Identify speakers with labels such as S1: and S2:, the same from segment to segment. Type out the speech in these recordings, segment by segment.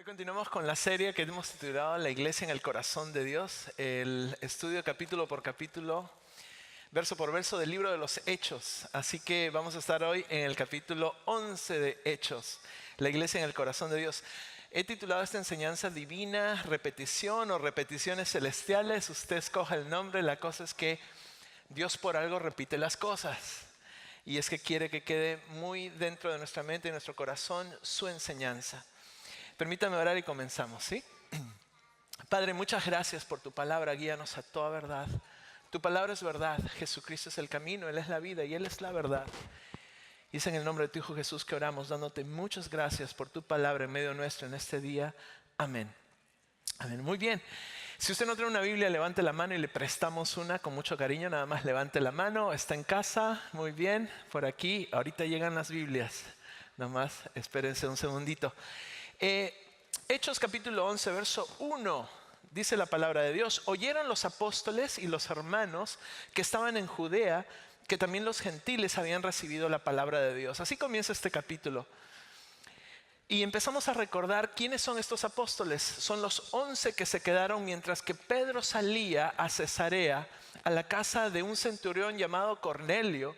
S1: Continuamos con la serie que hemos titulado La Iglesia en el Corazón de Dios, el estudio capítulo por capítulo, verso por verso del libro de los Hechos. Así que vamos a estar hoy en el capítulo 11 de Hechos, La Iglesia en el Corazón de Dios. He titulado esta enseñanza Divina Repetición o Repeticiones Celestiales. Usted escoja el nombre, la cosa es que Dios por algo repite las cosas. Y es que quiere que quede muy dentro de nuestra mente y nuestro corazón su enseñanza. Permítame orar y comenzamos, ¿sí? Padre, muchas gracias por tu palabra. Guíanos a toda verdad. Tu palabra es verdad. Jesucristo es el camino, Él es la vida y Él es la verdad. Y es en el nombre de tu Hijo Jesús que oramos, dándote muchas gracias por tu palabra en medio nuestro en este día. Amén. Amén. Muy bien. Si usted no tiene una Biblia, levante la mano y le prestamos una con mucho cariño. Nada más levante la mano. Está en casa. Muy bien. Por aquí. Ahorita llegan las Biblias. Nada más espérense un segundito. Hechos capítulo 11, verso 1. Dice la palabra de Dios. Oyeron los apóstoles y los hermanos que estaban en Judea que también los gentiles habían recibido la palabra de Dios. Así comienza este capítulo. Y empezamos a recordar quiénes son estos apóstoles. Son los 11 que se quedaron mientras que Pedro salía a Cesarea, a la casa de un centurión llamado Cornelio,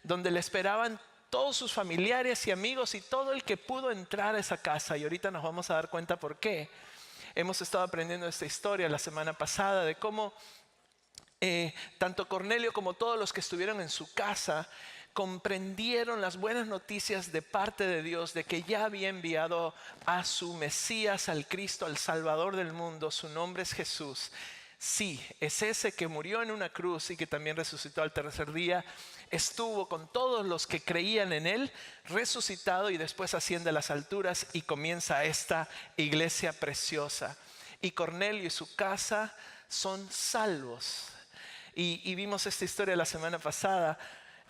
S1: donde le esperaban todos sus familiares y amigos y todo el que pudo entrar a esa casa. Y ahorita nos vamos a dar cuenta por qué. Hemos estado aprendiendo esta historia la semana pasada de cómo tanto Cornelio como todos los que estuvieron en su casa comprendieron las buenas noticias de parte de Dios de que ya había enviado a su Mesías, al Cristo, al Salvador del mundo. Su nombre es Jesús. Sí, es ese que murió en una cruz y que también resucitó al tercer día. Estuvo con todos los que creían en Él, resucitado, y después asciende a las alturas y comienza esta iglesia preciosa. Y Cornelio y su casa son salvos. Y vimos esta historia la semana pasada.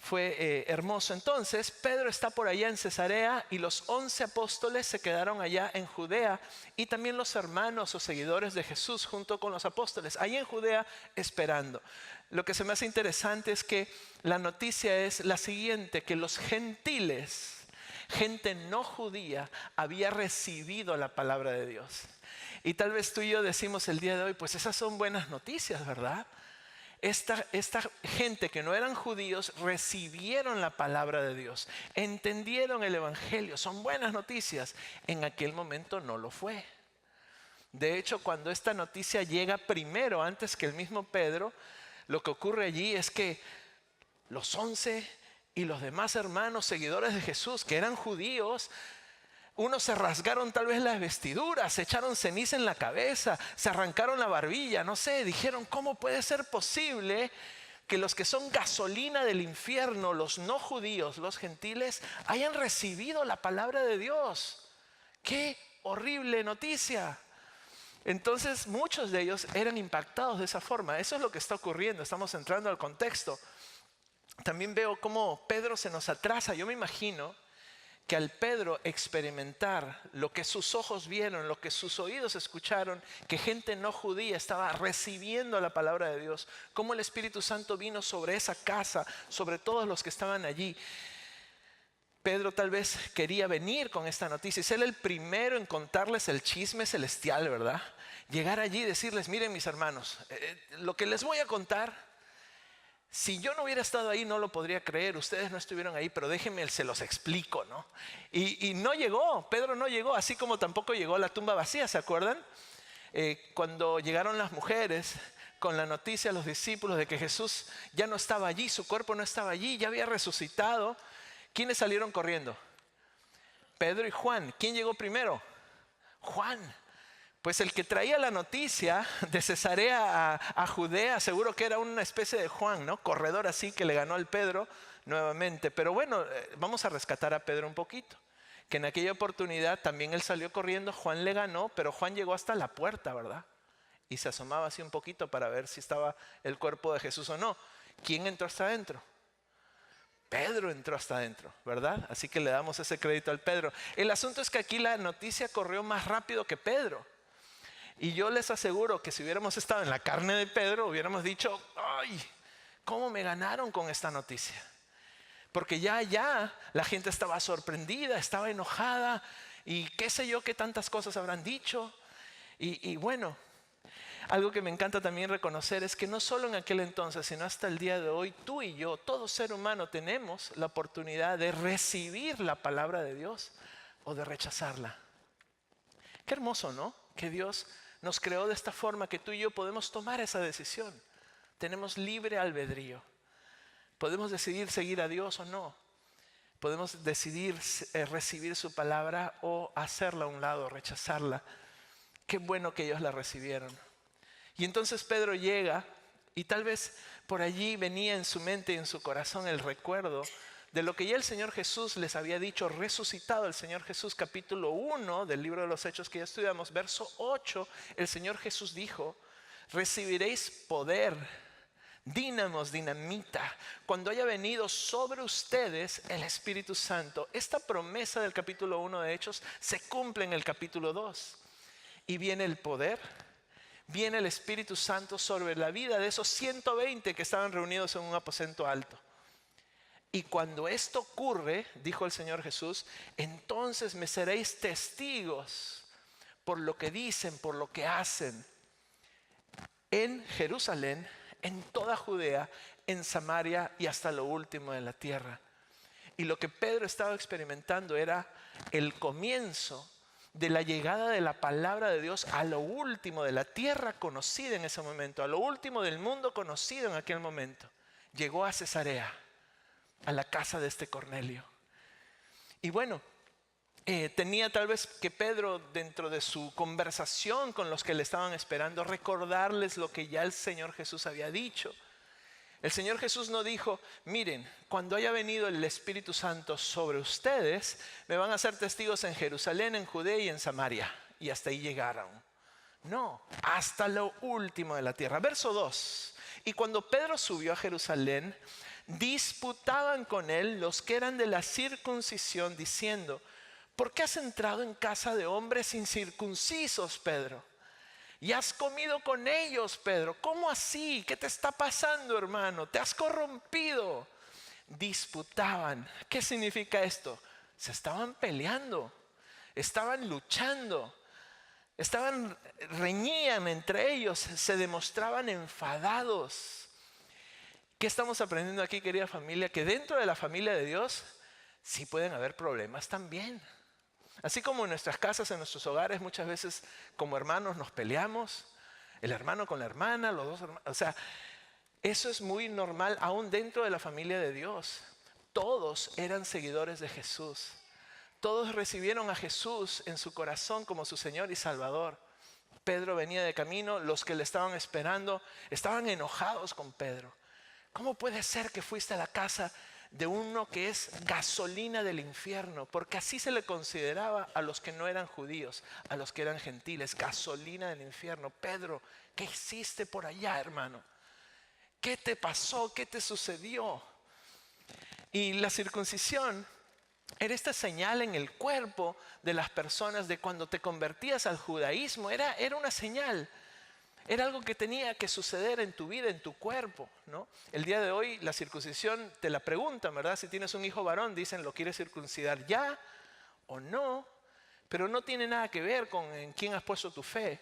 S1: Fue hermoso. Entonces Pedro está por allá en Cesarea y los 11 apóstoles se quedaron allá en Judea, y también los hermanos o seguidores de Jesús junto con los apóstoles ahí en Judea esperando. Lo que se me hace interesante es que la noticia es la siguiente: que los gentiles, gente no judía, había recibido la palabra de Dios. Y tal vez tú y yo decimos el día de hoy, pues esas son buenas noticias, ¿verdad? Esta gente que no eran judíos recibieron la palabra de Dios, entendieron el evangelio, son buenas noticias. En aquel momento no lo fue. De hecho, cuando esta noticia llega primero, antes que el mismo Pedro, lo que ocurre allí es que los 11 y los demás hermanos seguidores de Jesús, que eran judíos, unos se rasgaron tal vez las vestiduras, se echaron ceniza en la cabeza, se arrancaron la barbilla, no sé, dijeron: ¿cómo puede ser posible que los que son gasolina del infierno, los no judíos, los gentiles, hayan recibido la palabra de Dios? ¡Qué horrible noticia! Entonces muchos de ellos eran impactados de esa forma. Eso es lo que está ocurriendo, estamos entrando al contexto. También veo cómo Pedro se nos atrasa. Yo me imagino que al Pedro experimentar lo que sus ojos vieron, lo que sus oídos escucharon, que gente no judía estaba recibiendo la palabra de Dios, cómo el Espíritu Santo vino sobre esa casa, sobre todos los que estaban allí. Pedro tal vez quería venir con esta noticia y ser el primero en contarles el chisme celestial, ¿verdad? Llegar allí y decirles: miren mis hermanos, lo que les voy a contar, si yo no hubiera estado ahí no lo podría creer, ustedes no estuvieron ahí, pero déjenme, se los explico, ¿no? Y no llegó, Pedro no llegó, así como tampoco llegó a la tumba vacía, ¿se acuerdan? Cuando llegaron las mujeres con la noticia a los discípulos de que Jesús ya no estaba allí, su cuerpo no estaba allí, ya había resucitado, ¿quiénes salieron corriendo? Pedro y Juan. ¿Quién llegó primero? Juan. Pues el que traía la noticia de Cesarea a Judea, seguro que era una especie de Juan, ¿no? Corredor así que le ganó al Pedro nuevamente. Pero bueno, vamos a rescatar a Pedro un poquito. Que en aquella oportunidad también él salió corriendo, Juan le ganó, pero Juan llegó hasta la puerta, ¿verdad? Y se asomaba así un poquito para ver si estaba el cuerpo de Jesús o no. ¿Quién entró hasta adentro? Pedro entró hasta adentro, ¿verdad? Así que le damos ese crédito al Pedro. El asunto es que aquí la noticia corrió más rápido que Pedro. Y yo les aseguro que si hubiéramos estado en la carne de Pedro, hubiéramos dicho: ¡ay! ¿Cómo me ganaron con esta noticia? Porque ya la gente estaba sorprendida, estaba enojada y qué sé yo qué tantas cosas habrán dicho. Y bueno, algo que me encanta también reconocer es que no solo en aquel entonces, sino hasta el día de hoy, tú y yo, todo ser humano, tenemos la oportunidad de recibir la palabra de Dios o de rechazarla. Qué hermoso, ¿no? Que Dios nos creó de esta forma que tú y yo podemos tomar esa decisión. Tenemos libre albedrío. Podemos decidir seguir a Dios o no. Podemos decidir recibir su palabra o hacerla a un lado, rechazarla. Qué bueno que ellos la recibieron. Y entonces Pedro llega y tal vez por allí venía en su mente y en su corazón el recuerdo de lo que ya el Señor Jesús les había dicho, resucitado el Señor Jesús, capítulo 1 del libro de los Hechos que ya estudiamos, verso 8, el Señor Jesús dijo, recibiréis poder, dínamos, dinamita, cuando haya venido sobre ustedes el Espíritu Santo. Esta promesa del capítulo 1 de Hechos se cumple en el capítulo 2 y viene el poder. Viene el Espíritu Santo sobre la vida de esos 120 que estaban reunidos en un aposento alto. Y cuando esto ocurre, dijo el Señor Jesús, entonces me seréis testigos por lo que dicen, por lo que hacen, en Jerusalén, en toda Judea, en Samaria y hasta lo último de la tierra. Y lo que Pedro estaba experimentando era el comienzo de la llegada de la palabra de Dios a lo último de la tierra conocida en ese momento, a lo último del mundo conocido en aquel momento. Llegó a Cesarea, a la casa de este Cornelio. Y bueno, tenía tal vez que Pedro, dentro de su conversación con los que le estaban esperando, recordarles lo que ya el Señor Jesús había dicho. El Señor Jesús no dijo, miren, cuando haya venido el Espíritu Santo sobre ustedes, me van a ser testigos en Jerusalén, en Judea y en Samaria. Y hasta ahí llegaron. No, hasta lo último de la tierra. Verso 2. Y cuando Pedro subió a Jerusalén, disputaban con él los que eran de la circuncisión, diciendo, ¿por qué has entrado en casa de hombres incircuncisos, Pedro? Y has comido con ellos, Pedro. ¿Cómo así? ¿Qué te está pasando, hermano? ¿Te has corrompido? Disputaban. ¿Qué significa esto? Se estaban peleando, estaban luchando, reñían entre ellos, se demostraban enfadados. ¿Qué estamos aprendiendo aquí, querida familia? Que dentro de la familia de Dios sí pueden haber problemas también. Así como en nuestras casas, en nuestros hogares, muchas veces como hermanos nos peleamos, el hermano con la hermana, los dos hermanos. O sea, eso es muy normal aún dentro de la familia de Dios. Todos eran seguidores de Jesús. Todos recibieron a Jesús en su corazón como su Señor y Salvador. Pedro venía de camino, los que le estaban esperando estaban enojados con Pedro. ¿Cómo puede ser que fuiste a la casa de uno que es gasolina del infierno? Porque así se le consideraba a los que no eran judíos, a los que eran gentiles, gasolina del infierno. Pedro, ¿qué hiciste por allá, hermano? ¿Qué te pasó? ¿Qué te sucedió? Y la circuncisión era esta señal en el cuerpo de las personas de cuando te convertías al judaísmo. Era una señal. Era algo que tenía que suceder en tu vida, en tu cuerpo, ¿no? El día de hoy la circuncisión te la preguntan, ¿verdad? Si tienes un hijo varón, dicen, ¿lo quieres circuncidar ya o no? Pero no tiene nada que ver con en quién has puesto tu fe.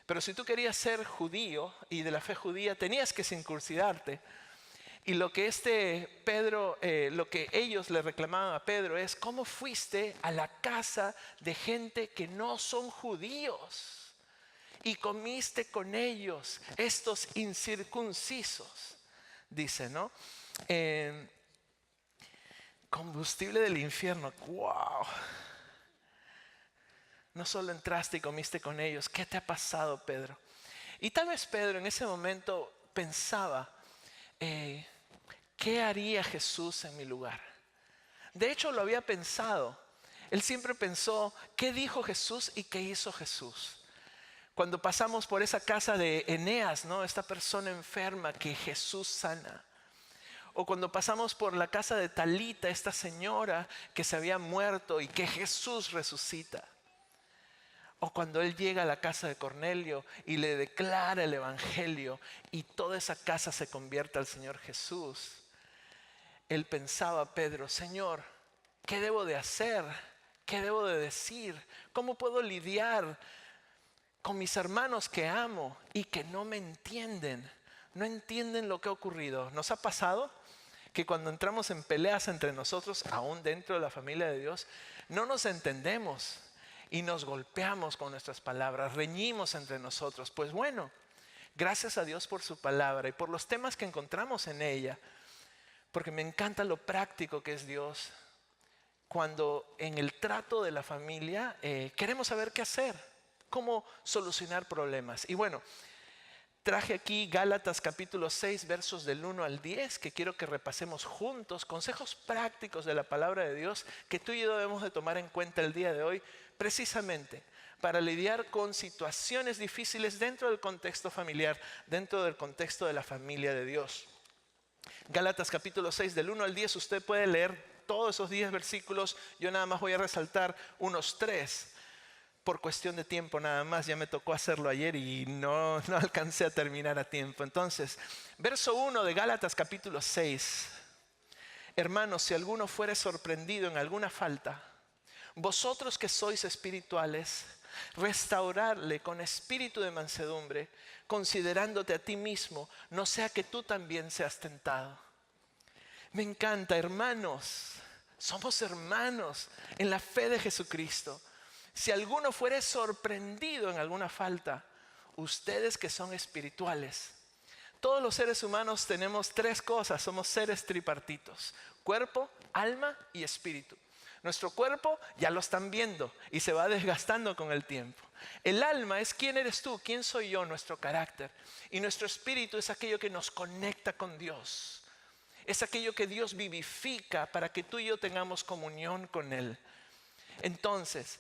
S1: Pero si tú querías ser judío y de la fe judía, tenías que circuncidarte. Y lo que Pedro, lo que ellos le reclamaban a Pedro es, ¿cómo fuiste a la casa de gente que no son judíos? Y comiste con ellos, estos incircuncisos, dice, ¿no? Combustible del infierno, wow. No solo entraste y comiste con ellos, ¿qué te ha pasado, Pedro? Y tal vez Pedro en ese momento pensaba, ¿qué haría Jesús en mi lugar? De hecho lo había pensado. Él siempre pensó, ¿qué dijo Jesús y qué hizo Jesús? Cuando pasamos por esa casa de Eneas, ¿no? Esta persona enferma que Jesús sana. O cuando pasamos por la casa de Talita, esta señora que se había muerto y que Jesús resucita. O cuando él llega a la casa de Cornelio y le declara el evangelio y toda esa casa se convierte al Señor Jesús. Él pensaba, Pedro, Señor, ¿qué debo de hacer? ¿Qué debo de decir? ¿Cómo puedo lidiar con mis hermanos que amo y que no me entienden? No entienden lo que ha ocurrido. ¿Nos ha pasado que cuando entramos en peleas entre nosotros, aún dentro de la familia de Dios, no nos entendemos y nos golpeamos con nuestras palabras, reñimos entre nosotros? Pues bueno, gracias a Dios por su palabra y por los temas que encontramos en ella, porque me encanta lo práctico que es Dios. Cuando en el trato de la familia queremos saber qué hacer, cómo solucionar problemas. Y bueno, traje aquí Gálatas capítulo 6, versos del 1 al 10, que quiero que repasemos juntos, consejos prácticos de la palabra de Dios que tú y yo debemos de tomar en cuenta el día de hoy, precisamente para lidiar con situaciones difíciles dentro del contexto familiar, dentro del contexto de la familia de Dios. Gálatas capítulo 6, del 1 al 10, usted puede leer todos esos 10 versículos. Yo nada más voy a resaltar unos 3. Por cuestión de tiempo nada más, ya me tocó hacerlo ayer y no alcancé a terminar a tiempo. Entonces, verso 1 de Gálatas capítulo 6. Hermanos, si alguno fuere sorprendido en alguna falta, vosotros que sois espirituales, restaurarle con espíritu de mansedumbre, considerándote a ti mismo, no sea que tú también seas tentado. Me encanta, hermanos, somos hermanos en la fe de Jesucristo. Si alguno fuere sorprendido en alguna falta, ustedes que son espirituales. Todos los seres humanos tenemos 3 cosas, somos seres tripartitos: cuerpo, alma y espíritu. Nuestro cuerpo ya lo están viendo y se va desgastando con el tiempo. El alma es quién eres tú, quién soy yo, nuestro carácter. Y nuestro espíritu es aquello que nos conecta con Dios. Es aquello que Dios vivifica para que tú y yo tengamos comunión con Él. Entonces,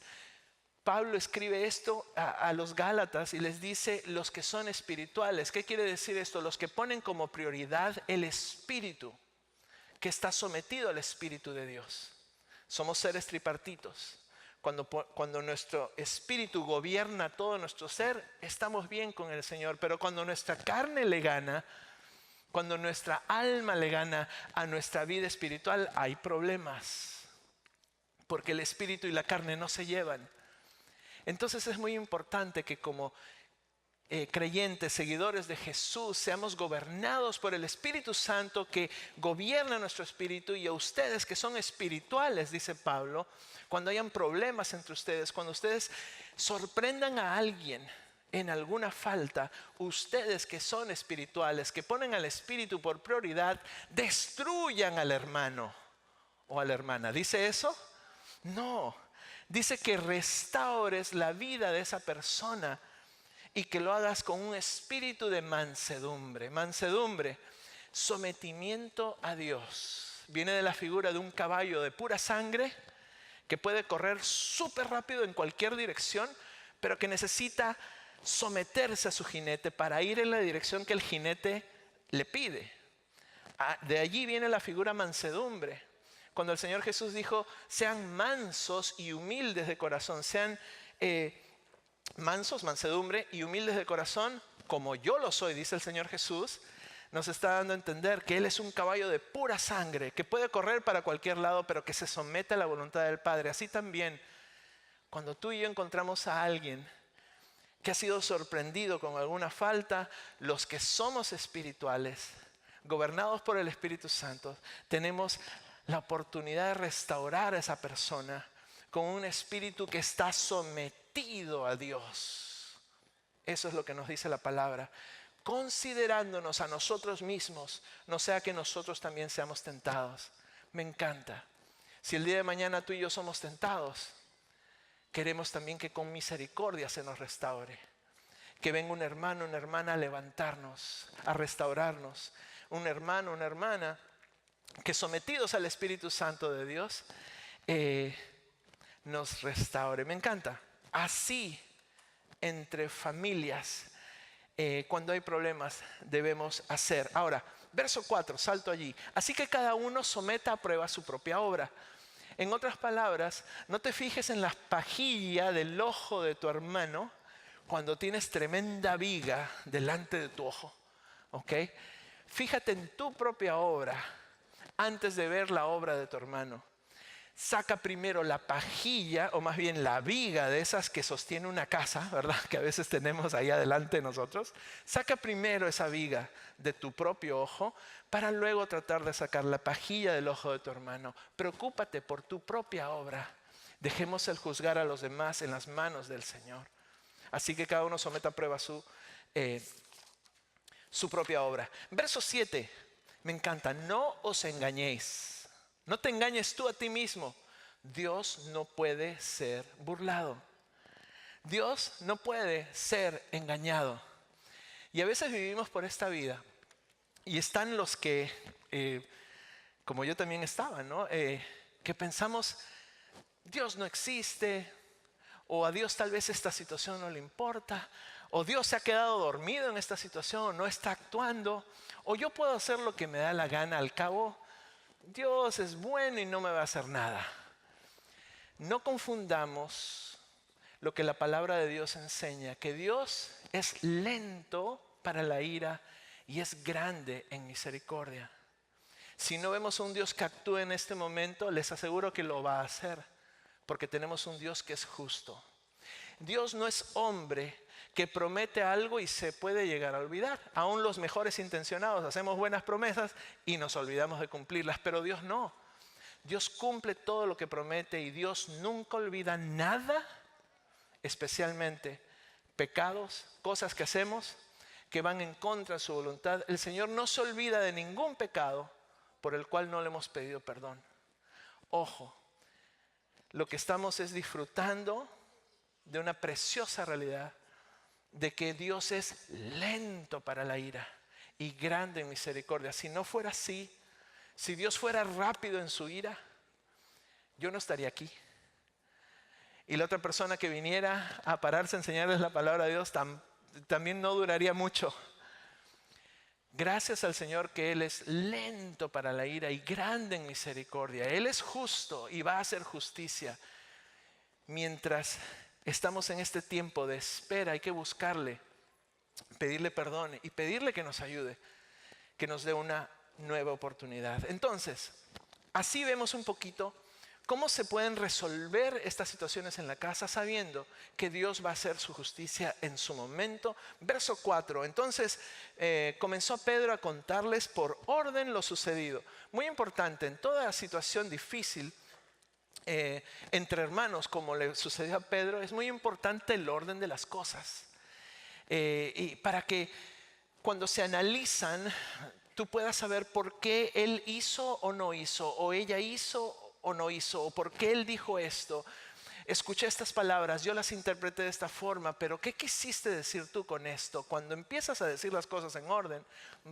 S1: Pablo escribe esto a los Gálatas y les dice: los que son espirituales. ¿Qué quiere decir esto? Los que ponen como prioridad el espíritu, que está sometido al Espíritu de Dios. Somos seres tripartitos. Cuando nuestro espíritu gobierna todo nuestro ser, estamos bien con el Señor. Pero cuando nuestra carne le gana, cuando nuestra alma le gana a nuestra vida espiritual, hay problemas. Porque el espíritu y la carne no se llevan. Entonces es muy importante que como creyentes, seguidores de Jesús, seamos gobernados por el Espíritu Santo que gobierna nuestro espíritu. Y a ustedes que son espirituales, dice Pablo, cuando hayan problemas entre ustedes, cuando ustedes sorprendan a alguien en alguna falta, ustedes que son espirituales, que ponen al espíritu por prioridad, destruyan al hermano o a la hermana. ¿Dice eso? No. Dice que restaures la vida de esa persona y que lo hagas con un espíritu de mansedumbre. Mansedumbre, sometimiento a Dios. Viene de la figura de un caballo de pura sangre que puede correr súper rápido en cualquier dirección, pero que necesita someterse a su jinete para ir en la dirección que el jinete le pide. De allí viene la figura mansedumbre. Cuando el Señor Jesús dijo: sean mansos y humildes de corazón, sean mansos, mansedumbre y humildes de corazón, como yo lo soy, dice el Señor Jesús, nos está dando a entender que Él es un caballo de pura sangre, que puede correr para cualquier lado, pero que se somete a la voluntad del Padre. Así también, cuando tú y yo encontramos a alguien que ha sido sorprendido con alguna falta, los que somos espirituales, gobernados por el Espíritu Santo, tenemos la oportunidad de restaurar a esa persona con un espíritu que está sometido a Dios. Eso es lo que nos dice la palabra. Considerándonos a nosotros mismos, no sea que nosotros también seamos tentados. Me encanta. Si el día de mañana tú y yo somos tentados, queremos también que con misericordia se nos restaure. Que venga un hermano, una hermana a levantarnos, a restaurarnos. Un hermano, una hermana que sometidos al Espíritu Santo de Dios nos restaure. Me encanta. Así, entre familias, cuando hay problemas, debemos hacer. Ahora, verso 4, salto allí. Así que cada uno someta a prueba su propia obra. En otras palabras, no te fijes en la pajilla del ojo de tu hermano cuando tienes tremenda viga delante de tu ojo. ¿Ok? Fíjate en tu propia obra antes de ver la obra de tu hermano. saca primero la pajilla, o más bien la viga de esas que sostiene una casa, ¿verdad? Que a veces tenemos ahí adelante nosotros. Saca primero esa viga de tu propio ojo para luego tratar de sacar la pajilla del ojo de tu hermano. Preocúpate por tu propia obra. Dejemos el juzgar a los demás en las manos del Señor. Así que cada uno someta a prueba su propia obra. Verso 7, me encanta. No os engañéis. No te engañes tú a ti mismo. Dios no puede ser burlado. Dios no puede ser engañado. Y a veces vivimos por esta vida. Y están los que, como yo también estaba, ¿no? Que pensamos, Dios no existe. O a Dios tal vez esta situación no le importa. O Dios se ha quedado dormido en esta situación, no está actuando. O yo puedo hacer lo que me da la gana, al cabo Dios es bueno y no me va a hacer nada. No confundamos lo que la palabra de Dios enseña, que Dios es lento para la ira y es grande en misericordia. Si no vemos a un Dios que actúe en este momento, les aseguro que lo va a hacer, porque tenemos un Dios que es justo. Dios no es hombre que promete algo y se puede llegar a olvidar. Aún los mejores intencionados hacemos buenas promesas y nos olvidamos de cumplirlas, pero Dios no. Dios cumple todo lo que promete y Dios nunca olvida nada, especialmente pecados, cosas que hacemos que van en contra de su voluntad. El Señor no se olvida de ningún pecado por el cual no le hemos pedido perdón. Ojo, lo que estamos es disfrutando de una preciosa realidad de que Dios es lento para la ira y grande en misericordia. Si no fuera así, si Dios fuera rápido en su ira, yo no estaría aquí. Y la otra persona que viniera a pararse a enseñarles la palabra de Dios también no duraría mucho. Gracias al Señor que Él es lento para la ira y grande en misericordia. Él es justo y va a hacer justicia. Mientras estamos en este tiempo de espera, hay que buscarle, pedirle perdón y pedirle que nos ayude, que nos dé una nueva oportunidad. Entonces, así vemos un poquito cómo se pueden resolver estas situaciones en la casa sabiendo que Dios va a hacer su justicia en su momento. Verso 4, entonces comenzó Pedro a contarles por orden lo sucedido. Muy importante, en toda situación difícil, entre hermanos, como le sucedió a Pedro, es muy importante el orden de las cosas. Y para que cuando se analizan, tú puedas saber por qué él hizo o no hizo, o ella hizo o no hizo, o por qué él dijo esto. Escuché estas palabras, yo las interpreté de esta forma, pero ¿qué quisiste decir tú con esto? Cuando empiezas a decir las cosas en orden,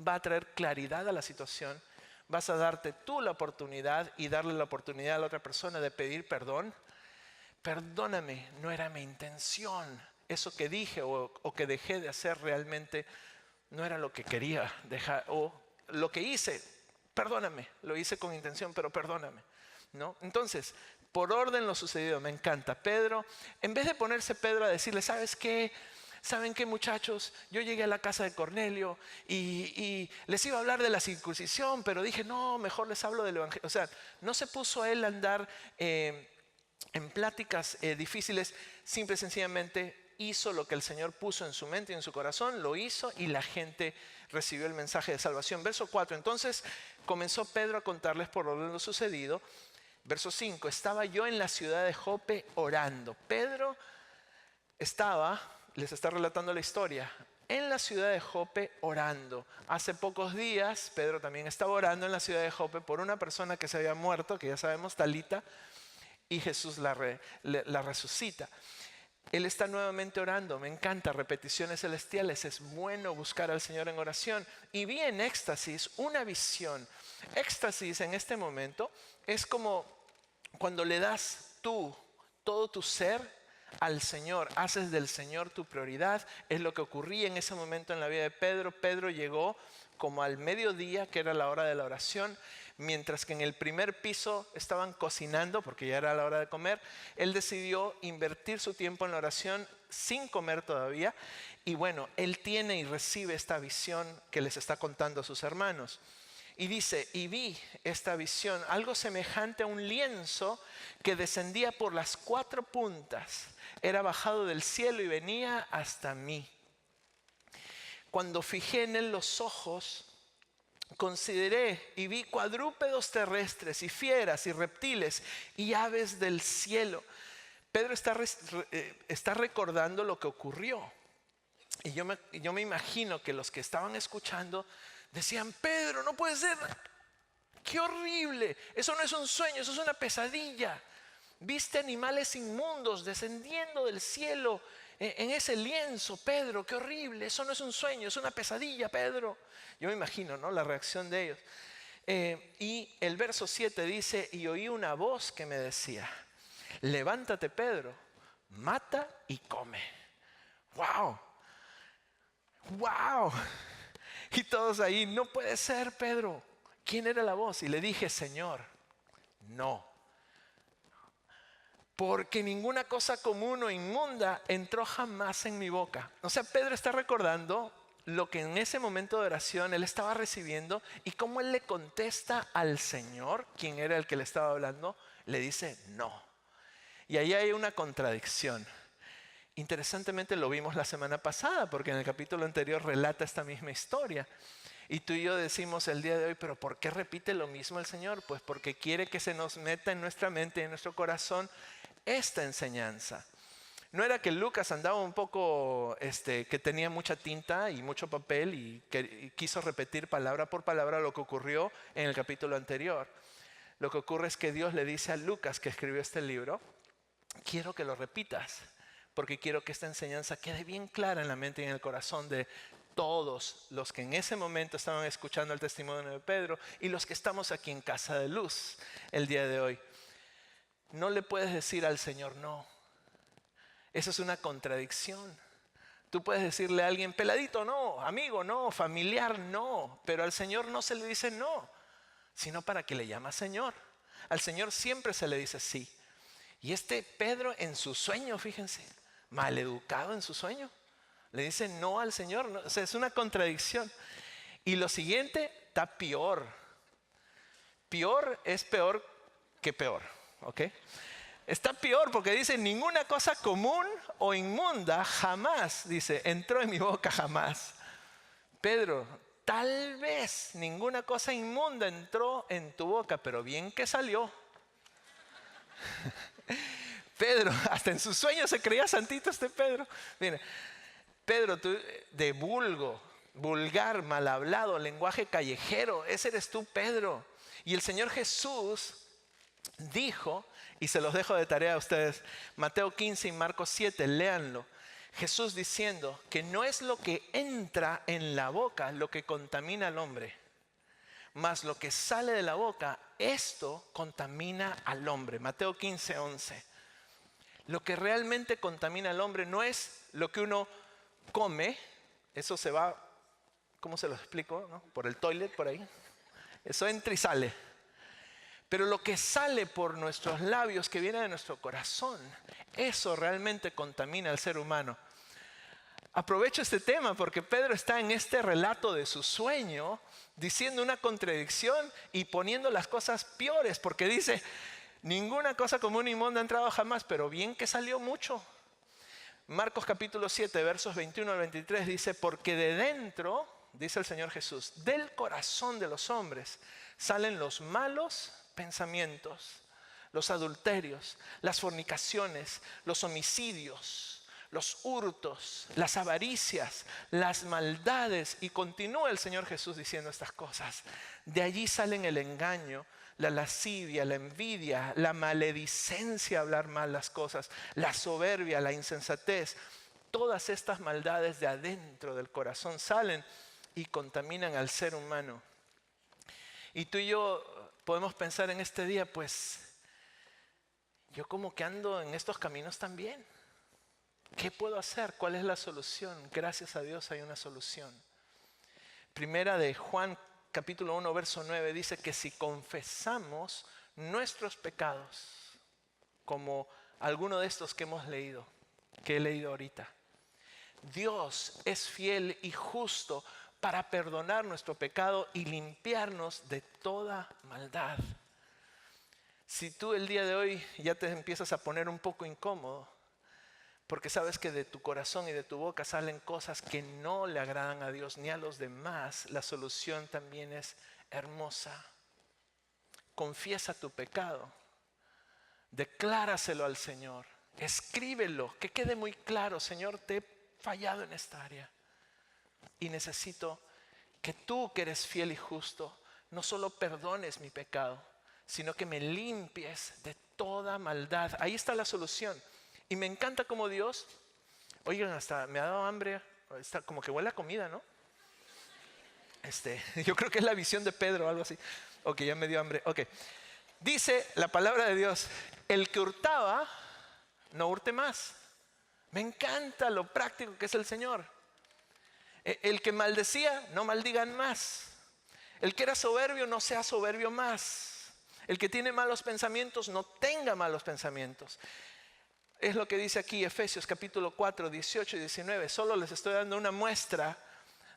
S1: va a traer claridad a la situación. Vas a darte tú la oportunidad y darle la oportunidad a la otra persona de pedir perdón. Perdóname, no era mi intención. Eso que dije o que dejé de hacer realmente no era lo que quería dejar. O lo que hice, perdóname, lo hice con intención, pero perdóname, ¿no? Entonces, por orden lo sucedido, me encanta. Pedro, en vez de ponerse Pedro a decirle, ¿sabes qué? ¿Saben qué, muchachos? Yo llegué a la casa de Cornelio y les iba a hablar de la circuncisión, pero dije, no, mejor les hablo del evangelio. O sea, no se puso a él a andar en pláticas difíciles, simple y sencillamente hizo lo que el Señor puso en su mente y en su corazón, lo hizo y la gente recibió el mensaje de salvación. Verso 4, entonces comenzó Pedro a contarles por orden lo sucedido. Verso 5, estaba yo en la ciudad de Jope orando. Pedro les está relatando la historia, en la ciudad de Jope orando. Hace pocos días Pedro también estaba orando en la ciudad de Jope por una persona que se había muerto, que ya sabemos, Talita, y Jesús la resucita. Él está nuevamente orando, me encanta, repeticiones celestiales, es bueno buscar al Señor en oración. Y vi en éxtasis una visión. Éxtasis en este momento es como cuando le das tú todo tu ser al Señor, haces del Señor tu prioridad. Es lo que ocurría en ese momento en la vida de Pedro. Pedro llegó como al mediodía, que era la hora de la oración, mientras que en el primer piso estaban cocinando, porque ya era la hora de comer. Él decidió invertir su tiempo en la oración sin comer todavía. Y bueno, él tiene y recibe esta visión que les está contando a sus hermanos. Y dice, y vi esta visión, algo semejante a un lienzo que descendía por las 4 puntas. Era bajado del cielo y venía hasta mí. Cuando fijé en él los ojos, consideré y vi cuadrúpedos terrestres y fieras y reptiles y aves del cielo. Pedro está recordando lo que ocurrió. Y yo me imagino que los que estaban escuchando decían, Pedro, no puede ser, qué horrible, eso no es un sueño, eso es una pesadilla. Viste animales inmundos descendiendo del cielo en ese lienzo, Pedro, qué horrible, eso no es un sueño, es una pesadilla, Pedro. Yo me imagino, ¿no?, la reacción de ellos. Y el verso 7 dice, y oí una voz que me decía, levántate, Pedro, mata y come. ¡Wow! ¡Wow! Y todos ahí, no puede ser, Pedro. ¿Quién era la voz? Y le dije, Señor, no. Porque ninguna cosa común o inmunda entró jamás en mi boca. O sea, Pedro está recordando lo que en ese momento de oración él estaba recibiendo y cómo él le contesta al Señor, quien era el que le estaba hablando, le dice no. Y ahí hay una contradicción. Interesantemente lo vimos la semana pasada, porque en el capítulo anterior relata esta misma historia. Y tú y yo decimos el día de hoy, pero ¿por qué repite lo mismo el Señor? Pues porque quiere que se nos meta en nuestra mente y en nuestro corazón esta enseñanza. No era que Lucas andaba un poco, que tenía mucha tinta y mucho papel y quiso repetir palabra por palabra lo que ocurrió en el capítulo anterior. Lo que ocurre es que Dios le dice a Lucas, que escribió este libro, quiero que lo repitas, porque quiero que esta enseñanza quede bien clara en la mente y en el corazón de todos los que en ese momento estaban escuchando el testimonio de Pedro y los que estamos aquí en Casa de Luz el día de hoy. No le puedes decir al Señor no. Eso es una contradicción. Tú puedes decirle a alguien, peladito no, amigo no, familiar no, pero al Señor no se le dice no, sino para que le llama Señor. Al Señor siempre se le dice sí. Y Pedro en su sueño, fíjense, maleducado en su sueño, le dice no al Señor. No, o sea, es una contradicción. Y lo siguiente está peor. Peor es peor que peor, ¿ok? Está peor porque dice, ninguna cosa común o inmunda jamás, dice, entró en mi boca jamás. Pedro, tal vez ninguna cosa inmunda entró en tu boca, pero bien que salió. Pedro, hasta en sus sueños se creía santito Pedro. Mira, Pedro, tú, de vulgar, mal hablado, lenguaje callejero, ese eres tú, Pedro. Y el Señor Jesús dijo, y se los dejo de tarea a ustedes, Mateo 15 y Marcos 7, léanlo. Jesús diciendo que no es lo que entra en la boca lo que contamina al hombre, mas lo que sale de la boca, esto contamina al hombre. Mateo 15, 11. Lo que realmente contamina al hombre no es lo que uno come, eso se va, ¿cómo se lo explico? ¿No? Por el toilet, por ahí. Eso entra y sale. Pero lo que sale por nuestros labios, que viene de nuestro corazón, eso realmente contamina al ser humano. Aprovecho este tema porque Pedro está en este relato de su sueño diciendo una contradicción y poniendo las cosas peores, porque dice, ninguna cosa común ni inmunda ha entrado jamás, pero bien que salió mucho. Marcos capítulo 7, versos 21 al 23 dice, porque de dentro, dice el Señor Jesús, del corazón de los hombres salen los malos pensamientos, los adulterios, las fornicaciones, los homicidios, los hurtos, las avaricias, las maldades. Y continúa el Señor Jesús diciendo estas cosas. De allí salen el engaño, la lascivia, la envidia, la maledicencia, hablar mal las cosas, la soberbia, la insensatez. Todas estas maldades de adentro del corazón salen y contaminan al ser humano. Y tú y yo podemos pensar en este día, pues yo como que ando en estos caminos también. ¿Qué puedo hacer? ¿Cuál es la solución? Gracias a Dios hay una solución. Primera de Juan capítulo 1 verso 9 dice que si confesamos nuestros pecados, como alguno de estos que hemos leído, que he leído ahorita, Dios es fiel y justo para perdonar nuestro pecado y limpiarnos de toda maldad. Si tú el día de hoy ya te empiezas a poner un poco incómodo, porque sabes que de tu corazón y de tu boca salen cosas que no le agradan a Dios ni a los demás, la solución también es hermosa. Confiesa tu pecado, decláraselo al Señor, escríbelo, que quede muy claro: Señor, te he fallado en esta área y necesito que tú, que eres fiel y justo, no solo perdones mi pecado, sino que me limpies de toda maldad. Ahí está la solución. Y me encanta como Dios, oigan, hasta me ha dado hambre, está como que huele a comida, ¿no? Yo creo que es la visión de Pedro o algo así. Ok, ya me dio hambre. Ok. Dice la palabra de Dios: el que hurtaba, no hurte más. Me encanta lo práctico que es el Señor. El que maldecía, no maldigan más. El que era soberbio, no sea soberbio más. El que tiene malos pensamientos, no tenga malos pensamientos. Es lo que dice aquí Efesios capítulo 4, 18 y 19. Solo les estoy dando una muestra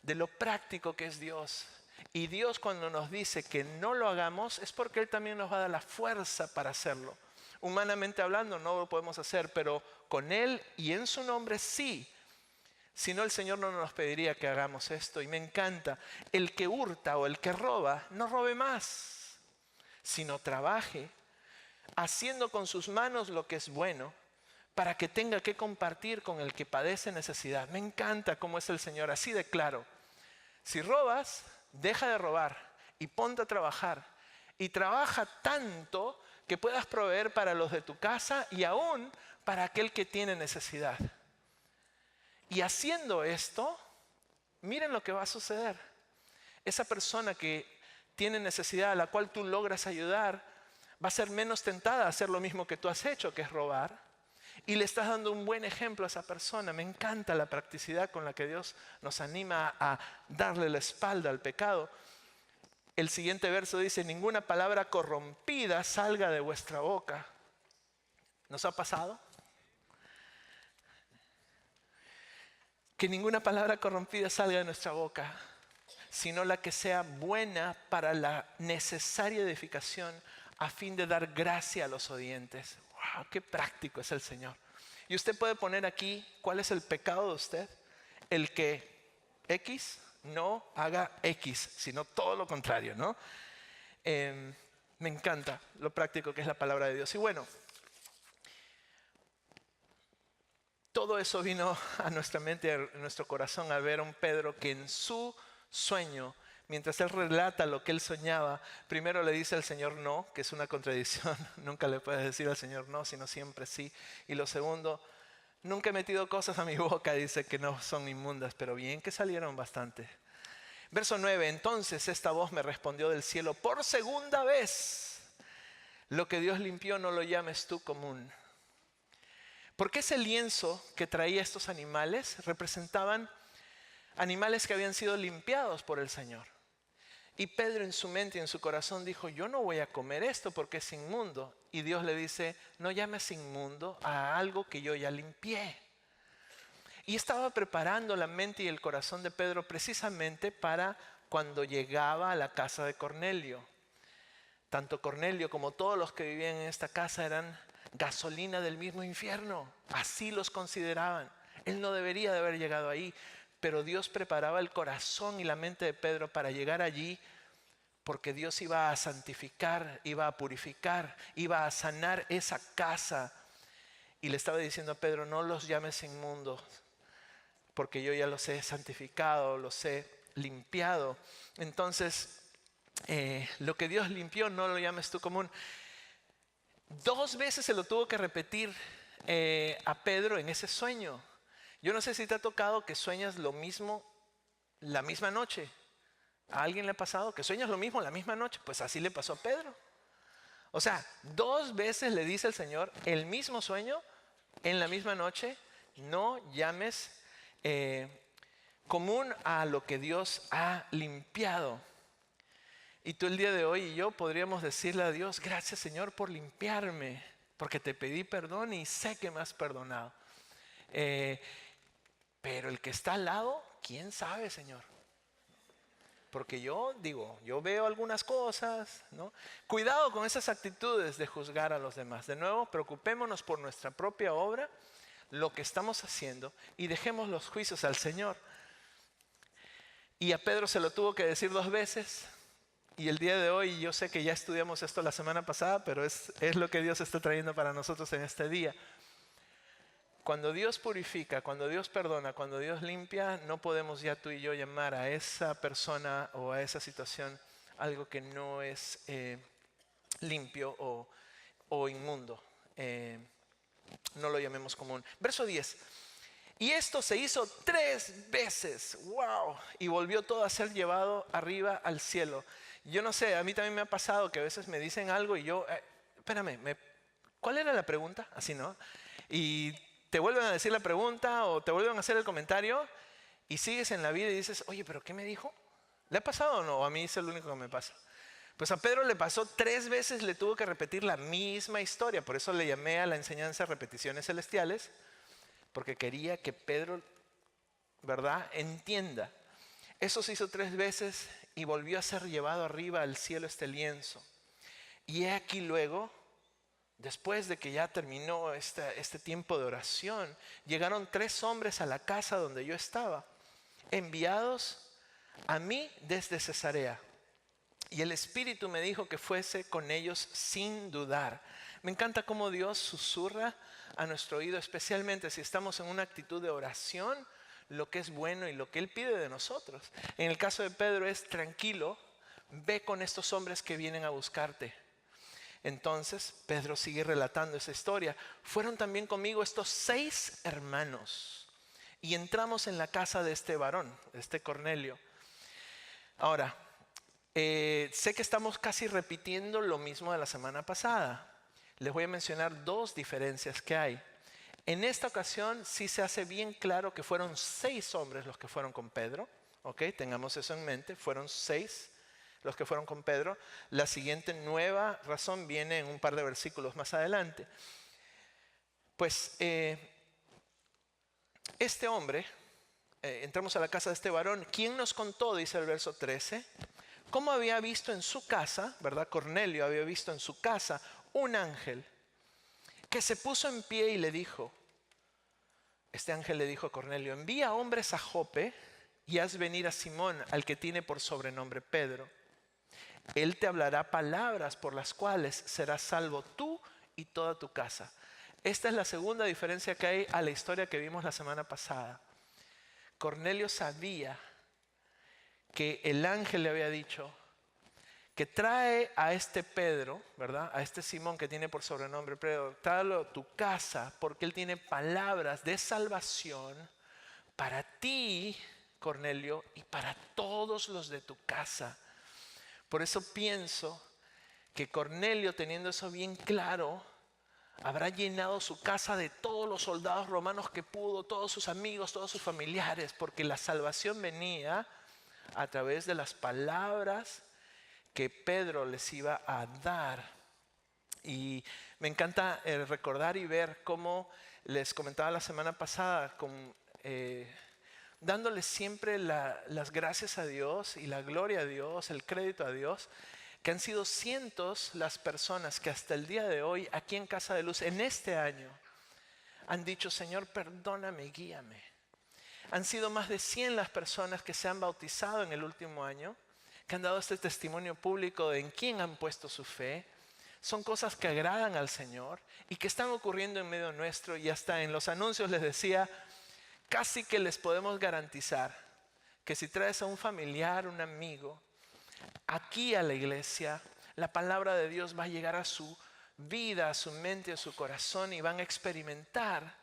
S1: de lo práctico que es Dios. Y Dios, cuando nos dice que no lo hagamos, es porque Él también nos va a dar la fuerza para hacerlo. Humanamente hablando no lo podemos hacer, pero con Él y en su nombre sí. Si no, el Señor no nos pediría que hagamos esto. Y me encanta: el que hurta o el que roba, no robe más, sino trabaje, haciendo con sus manos lo que es bueno, para que tenga que compartir con el que padece necesidad. Me encanta cómo es el Señor, así de claro. Si robas, deja de robar y ponte a trabajar. Y trabaja tanto que puedas proveer para los de tu casa y aún para aquel que tiene necesidad. Y haciendo esto, miren lo que va a suceder. Esa persona que tiene necesidad, a la cual tú logras ayudar, va a ser menos tentada a hacer lo mismo que tú has hecho, que es robar. Y le estás dando un buen ejemplo a esa persona. Me encanta la practicidad con la que Dios nos anima a darle la espalda al pecado. El siguiente verso dice: ninguna palabra corrompida salga de vuestra boca. ¿Nos ha pasado? Que ninguna palabra corrompida salga de nuestra boca, sino la que sea buena para la necesaria edificación, a fin de dar gracia a los oyentes. ¡Wow! ¡Qué práctico es el Señor! Y usted puede poner aquí cuál es el pecado de usted. El que X no haga X, sino todo lo contrario, ¿no? Me encanta lo práctico que es la palabra de Dios. Y bueno, todo eso vino a nuestra mente, a nuestro corazón, al ver a un Pedro que en su sueño, mientras él relata lo que él soñaba, primero le dice al Señor no, que es una contradicción. Nunca le puedes decir al Señor no, sino siempre sí. Y lo segundo: nunca he metido cosas a mi boca, dice, que no son inmundas, pero bien que salieron bastante. Verso 9: entonces esta voz me respondió del cielo por segunda vez: lo que Dios limpió, no lo llames tú común. Porque ese lienzo que traía estos animales representaban animales que habían sido limpiados por el Señor. Y Pedro, en su mente y en su corazón, dijo: yo no voy a comer esto porque es inmundo. Y Dios le dice: no llames inmundo a algo que yo ya limpié. Y estaba preparando la mente y el corazón de Pedro precisamente para cuando llegaba a la casa de Cornelio. Tanto Cornelio como todos los que vivían en esta casa eran gasolina del mismo infierno. Así los consideraban. Él no debería de haber llegado ahí, pero Dios preparaba el corazón y la mente de Pedro para llegar allí, porque Dios iba a santificar, iba a purificar, iba a sanar esa casa. Y le estaba diciendo a Pedro: no los llames inmundos, porque yo ya los he santificado, los he limpiado. Entonces, lo que Dios limpió, no lo llames tú común. 2 veces se lo tuvo que repetir a Pedro en ese sueño. Yo no sé si te ha tocado que sueñas lo mismo la misma noche. ¿A alguien le ha pasado que sueñas lo mismo la misma noche? Pues así le pasó a Pedro. O sea, 2 veces le dice el Señor el mismo sueño en la misma noche: no llames común a lo que Dios ha limpiado. Y tú el día de hoy y yo podríamos decirle a Dios: gracias, Señor, por limpiarme, porque te pedí perdón y sé que me has perdonado. Pero el que está al lado, ¿quién sabe, Señor? porque yo veo algunas cosas, ¿no? Cuidado con esas actitudes de juzgar a los demás. De nuevo, preocupémonos por nuestra propia obra, lo que estamos haciendo, y dejemos los juicios al Señor. Y a Pedro se lo tuvo que decir 2 veces. Y el día de hoy, yo sé que ya estudiamos esto la semana pasada, pero es lo que Dios está trayendo para nosotros en este día. Cuando Dios purifica, cuando Dios perdona, cuando Dios limpia, no podemos ya tú y yo llamar a esa persona o a esa situación algo que no es limpio o inmundo. No lo llamemos común. Verso 10. Y esto se hizo 3 veces. ¡Wow! Y volvió todo a ser llevado arriba al cielo. Yo no sé, a mí también me ha pasado que a veces me dicen algo y yo, espérame, ¿cuál era la pregunta? Así, ¿no? Y te vuelven a decir la pregunta o te vuelven a hacer el comentario y sigues en la vida y dices, oye, ¿pero qué me dijo? ¿Le ha pasado o no? ¿O a mí es el único que me pasa? Pues a Pedro le pasó 3 veces, le tuvo que repetir la misma historia. Por eso le llamé a la enseñanza repeticiones celestiales, porque quería que Pedro, ¿verdad?, entienda. Eso se hizo 3 veces y volvió a ser llevado arriba al cielo este lienzo. Y he aquí luego, después de que ya terminó este tiempo de oración, llegaron 3 hombres a la casa donde yo estaba, enviados a mí desde Cesarea. Y el Espíritu me dijo que fuese con ellos sin dudar. Me encanta cómo Dios susurra a nuestro oído, especialmente si estamos en una actitud de oración, lo que es bueno y lo que Él pide de nosotros. En el caso de Pedro es tranquilo, ve con estos hombres que vienen a buscarte. Entonces Pedro sigue relatando esa historia. Fueron también conmigo estos 6 hermanos y entramos en la casa de este varón, de este Cornelio. Ahora, sé que estamos casi repitiendo lo mismo de la semana pasada. Les voy a mencionar 2 diferencias que hay. En esta ocasión sí se hace bien claro que fueron 6 hombres los que fueron con Pedro. ¿Ok? Tengamos eso en mente, fueron 6 los que fueron con Pedro. La siguiente nueva razón viene en un par de versículos más adelante. Pues este hombre, entramos a la casa de este varón, ¿quién nos contó? Dice el verso 13, cómo había visto en su casa, ¿verdad? Cornelio había visto en su casa un ángel que se puso en pie y le dijo, este ángel le dijo a Cornelio, envía hombres a Jope y haz venir a Simón, al que tiene por sobrenombre Pedro. Él te hablará palabras por las cuales serás salvo tú y toda tu casa. Esta es la segunda diferencia que hay a la historia que vimos la semana pasada. Cornelio sabía que el ángel le había dicho que trae a este Pedro, ¿verdad? A este Simón que tiene por sobrenombre Pedro, tráelo a tu casa porque él tiene palabras de salvación para ti, Cornelio, y para todos los de tu casa. Por eso pienso que Cornelio, teniendo eso bien claro, habrá llenado su casa de todos los soldados romanos que pudo, todos sus amigos, todos sus familiares, porque la salvación venía a través de las palabras que Pedro les iba a dar. Y me encanta recordar y ver cómo les comentaba la semana pasada, dándoles siempre las gracias a Dios y la gloria a Dios, el crédito a Dios, que han sido cientos las personas que hasta el día de hoy aquí en Casa de Luz, en este año, han dicho, Señor, perdóname, guíame. Han sido más de 100 las personas que se han bautizado en el último año, que han dado este testimonio público de en quién han puesto su fe. Son cosas que agradan al Señor y que están ocurriendo en medio nuestro, y hasta en los anuncios les decía, casi que les podemos garantizar que si traes a un familiar, un amigo, aquí a la iglesia, la palabra de Dios va a llegar a su vida, a su mente, a su corazón, y van a experimentar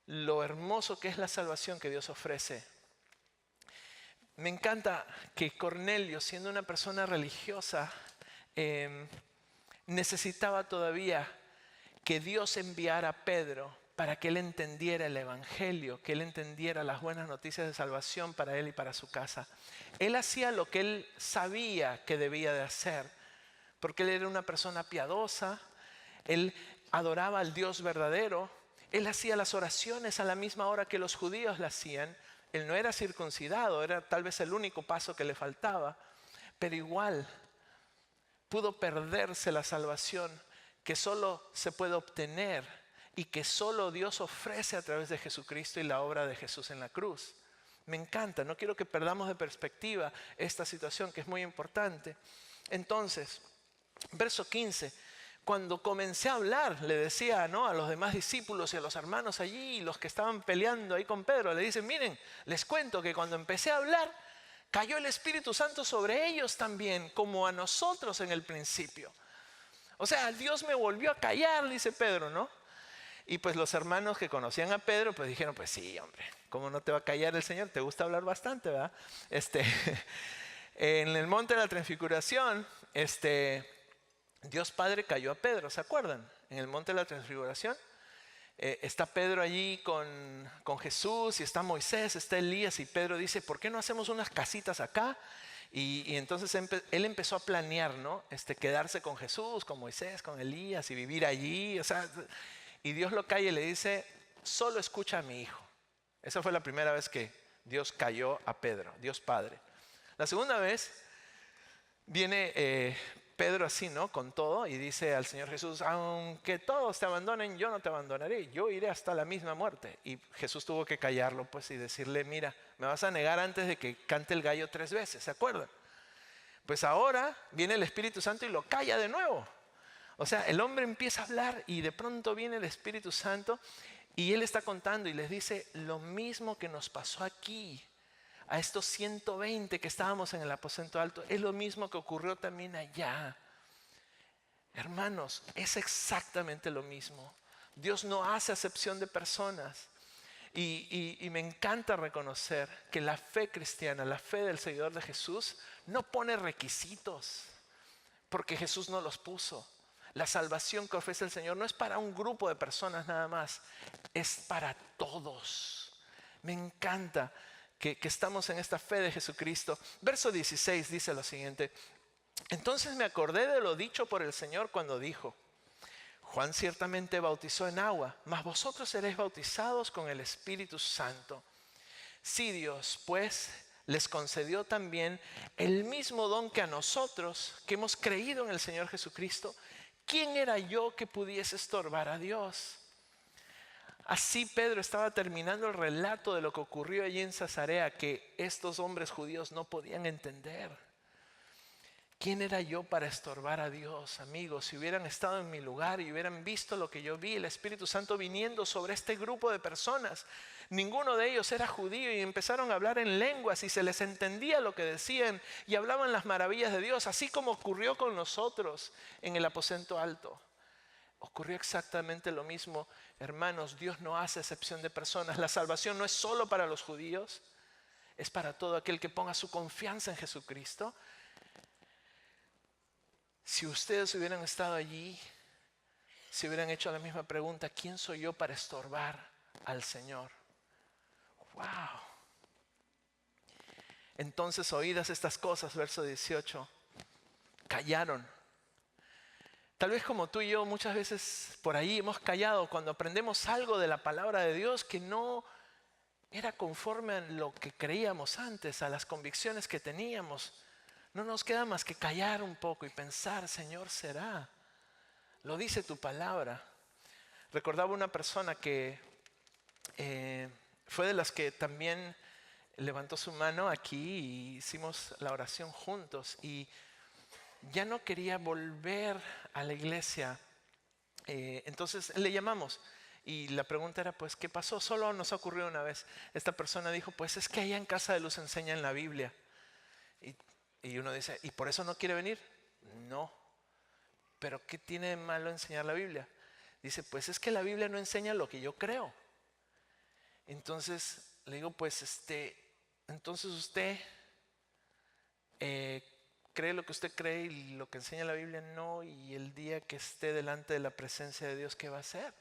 S1: lo hermoso que es la salvación que Dios ofrece. Me encanta que Cornelio, siendo una persona religiosa, necesitaba todavía que Dios enviara a Pedro para que él entendiera el evangelio, que él entendiera las buenas noticias de salvación para él y para su casa. Él hacía lo que él sabía que debía de hacer, porque él era una persona piadosa, él adoraba al Dios verdadero, él hacía las oraciones a la misma hora que los judíos la hacían, Él no era circuncidado, era tal vez el único paso que le faltaba, pero igual pudo perderse la salvación que solo se puede obtener y que solo Dios ofrece a través de Jesucristo y la obra de Jesús en la cruz. Me encanta, no quiero que perdamos de perspectiva esta situación que es muy importante. Entonces, verso 15, cuando comencé a hablar, le decía, ¿no?, a los demás discípulos y a los hermanos allí, los que estaban peleando ahí con Pedro, le dicen, miren, les cuento que cuando empecé a hablar, cayó el Espíritu Santo sobre ellos también, como a nosotros en el principio. O sea, Dios me volvió a callar, dice Pedro, ¿no? Y pues los hermanos que conocían a Pedro, pues dijeron, pues sí, hombre, ¿cómo no te va a callar el Señor? Te gusta hablar bastante, ¿verdad? En el monte de la transfiguración, Dios Padre cayó a Pedro, ¿se acuerdan? En el monte de la transfiguración, está Pedro allí con Jesús, y está Moisés, está Elías, y Pedro dice, ¿por qué no hacemos unas casitas acá? Y entonces él empezó a planear, ¿no? Quedarse con Jesús, con Moisés, con Elías, y vivir allí, o sea, y Dios lo calla y le dice, solo escucha a mi hijo. Esa fue la primera vez que Dios cayó a Pedro, Dios Padre. La segunda vez viene Pedro así, ¿no?, con todo, y dice al Señor Jesús, aunque todos te abandonen, yo no te abandonaré, yo iré hasta la misma muerte. Y Jesús tuvo que callarlo, pues, y decirle, mira, me vas a negar antes de que cante el gallo 3 veces, ¿se acuerdan? Pues ahora viene el Espíritu Santo y lo calla de nuevo. O sea, el hombre empieza a hablar y de pronto viene el Espíritu Santo y él está contando y les dice lo mismo que nos pasó aquí. A estos 120 que estábamos en el aposento alto, es lo mismo que ocurrió también allá. Hermanos, es exactamente lo mismo. Dios no hace acepción de personas. Y me encanta reconocer que la fe cristiana, la fe del seguidor de Jesús, no pone requisitos, porque Jesús no los puso. La salvación que ofrece el Señor no es para un grupo de personas nada más, es para todos. Me encanta que estamos en esta fe de Jesucristo. Verso 16 dice lo siguiente: entonces me acordé de lo dicho por el Señor cuando dijo, Juan ciertamente bautizó en agua, mas vosotros seréis bautizados con el Espíritu Santo. Si Dios, pues, les concedió también el mismo don que a nosotros, que hemos creído en el Señor Jesucristo, ¿quién era yo que pudiese estorbar a Dios? Así Pedro estaba terminando el relato de lo que ocurrió allí en Cesarea, que estos hombres judíos no podían entender. ¿Quién era yo para estorbar a Dios, amigos? Si hubieran estado en mi lugar y hubieran visto lo que yo vi, el Espíritu Santo viniendo sobre este grupo de personas. Ninguno de ellos era judío y empezaron a hablar en lenguas y se les entendía lo que decían y hablaban las maravillas de Dios, así como ocurrió con nosotros en el aposento alto. Ocurrió exactamente lo mismo, hermanos. Dios no hace excepción de personas. La salvación no es solo para los judíos, es para todo aquel que ponga su confianza en Jesucristo. Si ustedes hubieran estado allí, se hubieran hecho la misma pregunta: ¿quién soy yo para estorbar al Señor? ¡Wow! Entonces, oídas estas cosas, verso 18, callaron. Tal vez como tú y yo muchas veces por ahí hemos callado cuando aprendemos algo de la palabra de Dios que no era conforme a lo que creíamos antes, a las convicciones que teníamos. No nos queda más que callar un poco y pensar: Señor, ¿será? Lo dice tu palabra. Recordaba una persona que fue de las que también levantó su mano aquí y hicimos la oración juntos, y ya no quería volver a la iglesia. Entonces le llamamos y la pregunta era, pues, ¿qué pasó? Solo nos ocurrió una vez. Esta persona dijo, pues es que allá en Casa de Luz enseñan la Biblia. Y uno dice, ¿y por eso no quiere venir? No. ¿Pero qué tiene de malo enseñar la Biblia? Dice, pues es que la Biblia no enseña lo que yo creo. Entonces le digo, pues entonces usted cree lo que usted cree y lo que enseña la Biblia no, y el día que esté delante de la presencia de Dios, ¿qué va a hacer?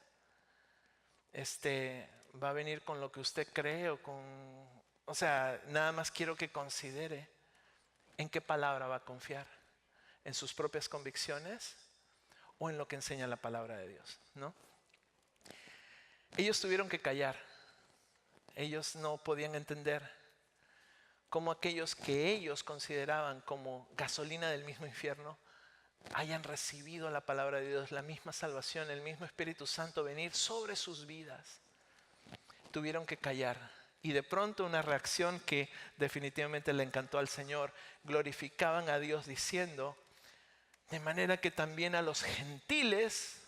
S1: ¿Va a venir con lo que usted cree o con...? O sea, nada más quiero que considere en qué palabra va a confiar, en sus propias convicciones o en lo que enseña la palabra de Dios, ¿no? Ellos tuvieron que callar. Ellos no podían entender cómo aquellos que ellos consideraban como gasolina del mismo infierno hayan recibido la palabra de Dios, la misma salvación, el mismo Espíritu Santo venir sobre sus vidas. Tuvieron que callar. Y de pronto una reacción que definitivamente le encantó al Señor. Glorificaban a Dios diciendo, de manera que también a los gentiles,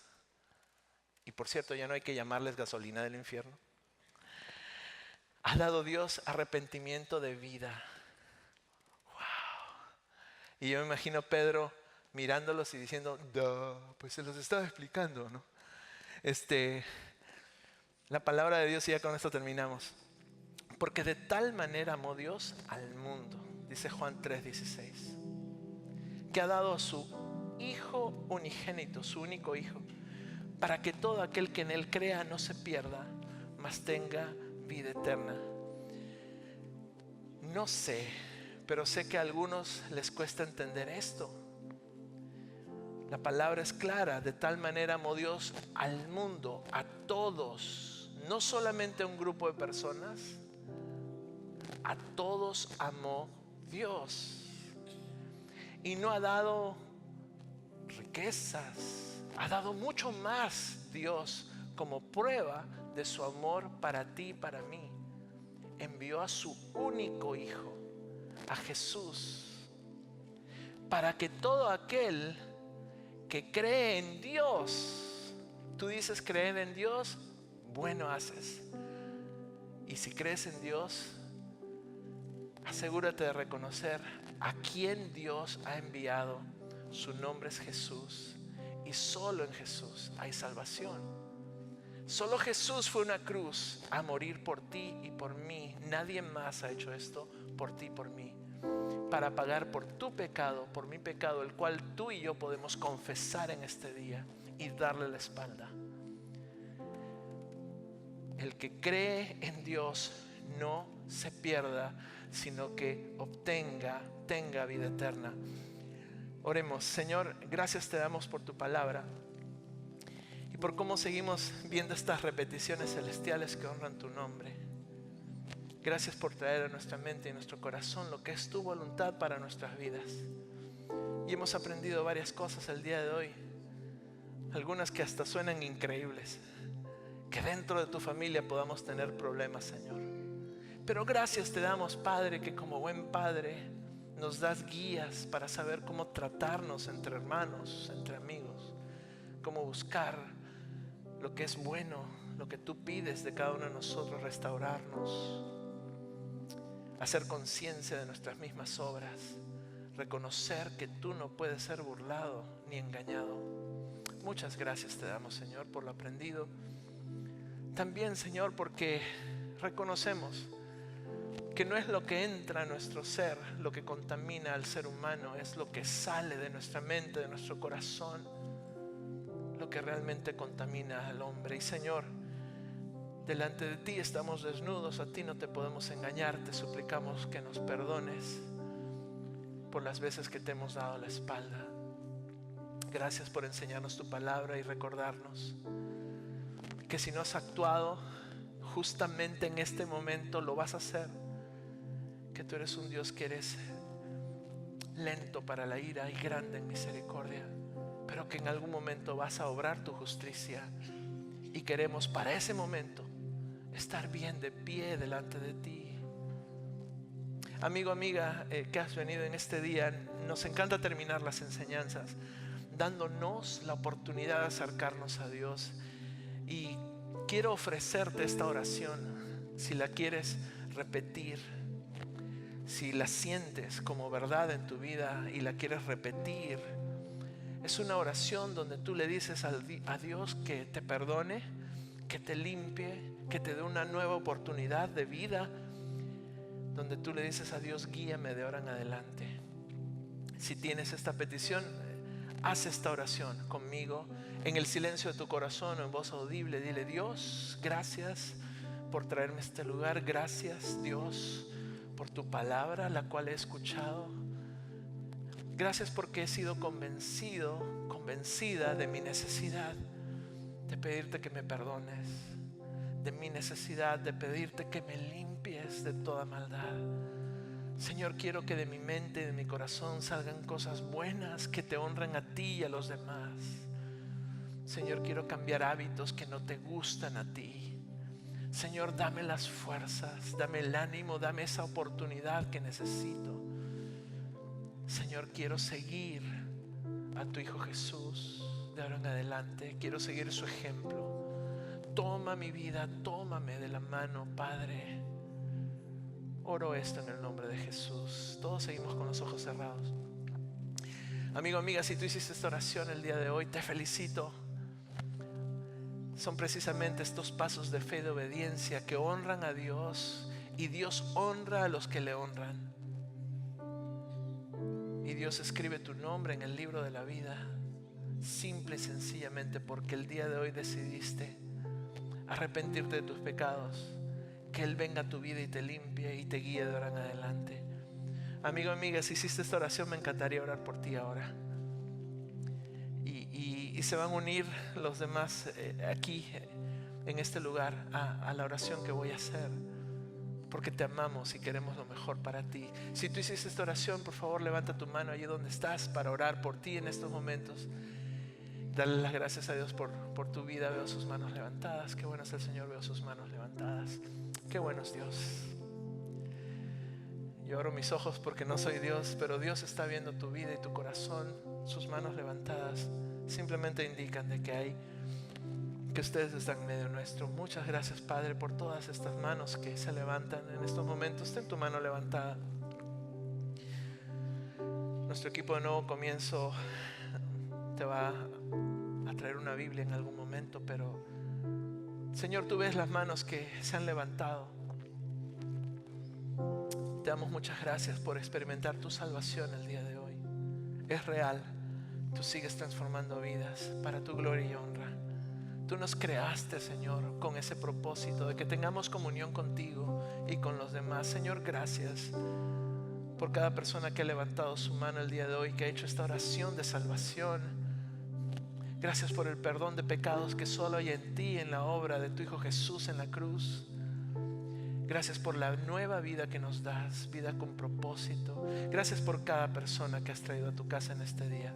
S1: y por cierto ya no hay que llamarles gasolina del infierno, ha dado Dios arrepentimiento de vida. Wow. Y yo me imagino a Pedro mirándolos y diciendo, pues se los estaba explicando, ¿no? La palabra de Dios, y ya con esto terminamos. Porque de tal manera amó Dios al mundo, dice Juan 3:16, que ha dado a su Hijo unigénito, su único Hijo, para que todo aquel que en Él crea no se pierda, mas tenga vida eterna. No sé, pero sé que a algunos les cuesta entender esto. La palabra es clara, de tal manera amó Dios al mundo, a todos, no solamente a un grupo de personas, a todos amó Dios. Y no ha dado riquezas, ha dado mucho más Dios como prueba de su amor para ti y para mí. Envió a su único Hijo, a Jesús, para que todo aquel que cree en Dios, tú dices creer en Dios, bueno haces. Y si crees en Dios, asegúrate de reconocer a quién Dios ha enviado. Su nombre es Jesús, y solo en Jesús hay salvación. Solo Jesús fue una cruz a morir por ti y por mí. Nadie más ha hecho esto por ti y por mí, para pagar por tu pecado, por mi pecado, el cual tú y yo podemos confesar en este día y darle la espalda. El que cree en Dios no se pierda, sino que tenga vida eterna. Oremos. Señor, gracias te damos por tu palabra y por cómo seguimos viendo estas repeticiones celestiales que honran tu nombre. Gracias por traer a nuestra mente y a nuestro corazón lo que es tu voluntad para nuestras vidas. Y hemos aprendido varias cosas el día de hoy, algunas que hasta suenan increíbles. Que dentro de tu familia podamos tener problemas, Señor. Pero gracias te damos, Padre, que como buen Padre nos das guías para saber cómo tratarnos entre hermanos, entre amigos, cómo buscar lo que es bueno, lo que tú pides de cada uno de nosotros, restaurarnos, hacer conciencia de nuestras mismas obras, reconocer que tú no puedes ser burlado ni engañado. Muchas gracias te damos, Señor, por lo aprendido. También, Señor, porque reconocemos que no es lo que entra a nuestro ser lo que contamina al ser humano, es lo que sale de nuestra mente, de nuestro corazón, lo que realmente contamina al hombre. Y Señor, delante de ti estamos desnudos, a ti no te podemos engañar. Te suplicamos que nos perdones por las veces que te hemos dado la espalda. Gracias por enseñarnos tu palabra y recordarnos que si no has actuado justamente en este momento, lo vas a hacer. Que tú eres un Dios que eres lento para la ira y grande en misericordia, pero que en algún momento vas a obrar tu justicia. Y queremos para ese momento estar bien de pie delante de ti. Amigo, amiga, que has venido en este día, nos encanta terminar las enseñanzas dándonos la oportunidad de acercarnos a Dios. Y quiero ofrecerte esta oración, si la quieres repetir, si la sientes como verdad en tu vida y la quieres repetir. Es una oración donde tú le dices a Dios que te perdone, que te limpie, que te dé una nueva oportunidad de vida, donde tú le dices a Dios, guíame de ahora en adelante. Si tienes esta petición, haz esta oración conmigo en el silencio de tu corazón o en voz audible. Dile: Dios, gracias por traerme a este lugar. Gracias, Dios, por tu palabra, la cual he escuchado. Gracias porque he sido convencida de mi necesidad de pedirte que me perdones, de mi necesidad de pedirte que me limpies de toda maldad. Señor, quiero que de mi mente y de mi corazón salgan cosas buenas que te honren a ti y a los demás. Señor, quiero cambiar hábitos que no te gustan a ti. Señor, dame las fuerzas, dame el ánimo, dame esa oportunidad que necesito. Señor, quiero seguir a tu Hijo Jesús de ahora en adelante. Quiero seguir su ejemplo. Toma mi vida, tómame de la mano, Padre. Oro esto en el nombre de Jesús. Todos seguimos con los ojos cerrados. Amigo, amiga, si tú hiciste esta oración el día de hoy, te felicito. Son precisamente estos pasos de fe y de obediencia que honran a Dios, y Dios honra a los que le honran. Y Dios escribe tu nombre en el libro de la vida, simple y sencillamente porque el día de hoy decidiste arrepentirte de tus pecados, que Él venga a tu vida y te limpie y te guíe de ahora en adelante. Amigo, amiga, si hiciste esta oración, me encantaría orar por ti ahora. Y se van a unir los demás aquí en este lugar a la oración que voy a hacer, porque te amamos y queremos lo mejor para ti. Si tú hiciste esta oración, por favor levanta tu mano allí donde estás para orar por ti en estos momentos. Dale las gracias a Dios por tu vida. Veo sus manos levantadas. Qué bueno es el Señor, veo sus manos levantadas. Qué bueno es Dios. Yo abro mis ojos porque no soy Dios, pero Dios está viendo tu vida y tu corazón. Sus manos levantadas simplemente indican de que ustedes están en medio nuestro. Muchas gracias, Padre, por todas estas manos que se levantan en estos momentos. Ten tu mano levantada. Nuestro equipo de Nuevo Comienzo te va a traer una Biblia en algún momento, pero Señor, tú ves las manos que se han levantado. Te damos muchas gracias por experimentar tu salvación el día de hoy. Es real. Tú sigues transformando vidas para tu gloria y honra. Tú nos creaste, Señor, con ese propósito de que tengamos comunión contigo y con los demás. Señor, gracias por cada persona que ha levantado su mano el día de hoy, que ha hecho esta oración de salvación. Gracias por el perdón de pecados que solo hay en ti, en la obra de tu Hijo Jesús en la cruz. Gracias por la nueva vida que nos das, vida con propósito. Gracias por cada persona que has traído a tu casa en este día.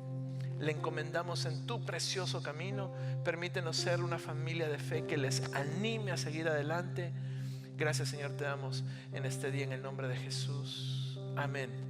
S1: Le encomendamos en tu precioso camino. Permítenos ser una familia de fe que les anime a seguir adelante. Gracias, Señor, te damos en este día en el nombre de Jesús. Amén.